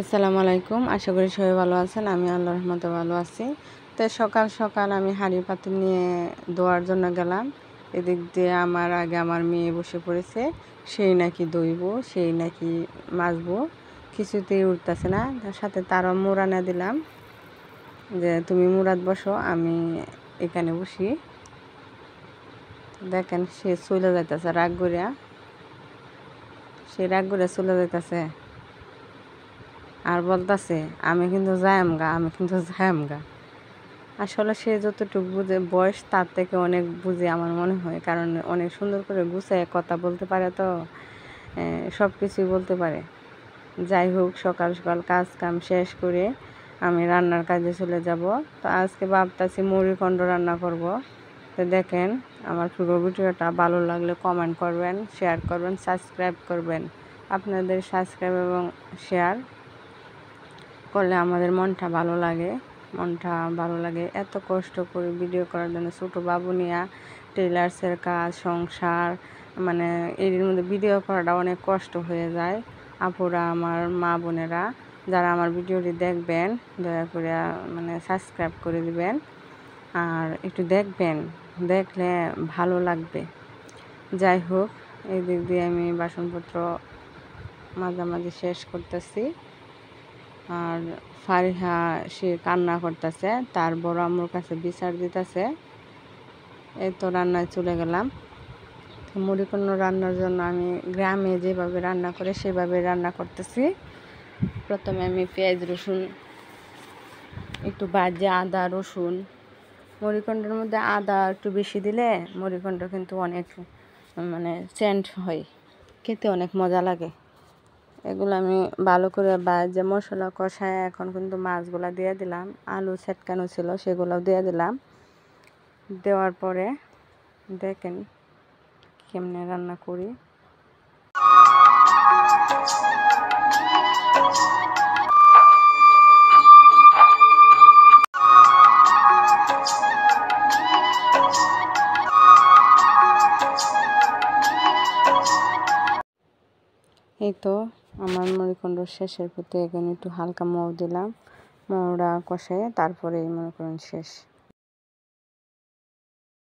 আসসালামু আলাইকুম। আশা করি সবাই ভালো আছেন। আমি আল্লাহর রহমতে ভালো আছি। তো সকাল সকাল আমি হাঁড়ি পাতিল নিয়ে ধোয়ার জন্য গেলাম। এদিক দিয়ে আমার মেয়ে বসে পড়েছে। সেই নাকি ধুইব, সেই নাকি মাজবো, কিছুতেই উঠতেছে না। তার সাথে তারও মুড়ানা দিলাম যে তুমি মুরাদ বসো, আমি এখানে বসি। দেখেন সে চলে যাইতেছে রাগ করিয়া, চলে যাইতেছে আর বলতাছে আমি কিন্তু যাইমগা। আসলে সে যতটুকু বুঝে বয়স তার থেকে অনেক বুঝে আমার মনে হয়, কারণ অনেক সুন্দর করে গুছায় কথা বলতে পারে, তো সব কিছুই বলতে পারে। যাই হোক, সকাল সকাল কাজ কাম শেষ করে আমি রান্নার কাজে চলে যাব। তো আজকে ভাবতাছি মুড়িঘণ্ট রান্না করব। তো দেখেন, আমার পুরো ভিডিওটা ভালো লাগলে কমেন্ট করবেন, শেয়ার করবেন, সাবস্ক্রাইব করবেন। আপনাদের সাবস্ক্রাইব এবং শেয়ার করলে আমাদের মনটা ভালো লাগে। এত কষ্ট করে ভিডিও করার জন্য, ছোটো বাবু নিয়া টেলার্সের কাজ, সংসার, মানে এর মধ্যে ভিডিও করাটা অনেক কষ্ট হয়ে যায়। আপুরা, আমার মা বোনেরা যারা আমার ভিডিওটি দেখবেন, দয়া করে সাবস্ক্রাইব করে দিবেন আর একটু দেখবেন, দেখলে ভালো লাগবে। যাই হোক, এই দিক দিয়ে আমি বাসনপত্র মাঝামাঝি শেষ করতেছি। আর ফারিহা সে কান্না করতেছে, তার বড় আম্মুর কাছে বিচার দিতেছে। এই তো রান্নায় চলে গেলাম। মুড়িঘণ্ট রান্নার জন্য আমি গ্রামে যেভাবে রান্না করে সেভাবে রান্না করতেছি। প্রথমে আমি পেঁয়াজ রসুন একটু বাজে, আদা রসুন, মুড়িঘণ্টের মধ্যে আদা একটু বেশি দিলে মুড়িঘণ্ট কিন্তু অনেক সেন্ট হয়, খেতে অনেক মজা লাগে। এগুলো আমি ভালো করে যে মশলা কষায় এখন কিন্তু মাছগুলো দিয়ে দিলাম, আলু ছেটকানো ছিল সেগুলোও দিয়ে দিলাম। দেওয়ার পরে দেখেন কেমনে রান্না করি। এই তো আমার মুড়িঘণ্ট শেষের প্রতি এখন একটু হালকা মৌ দিলাম, মৌটা কষে তারপরে মনে করেন শেষ।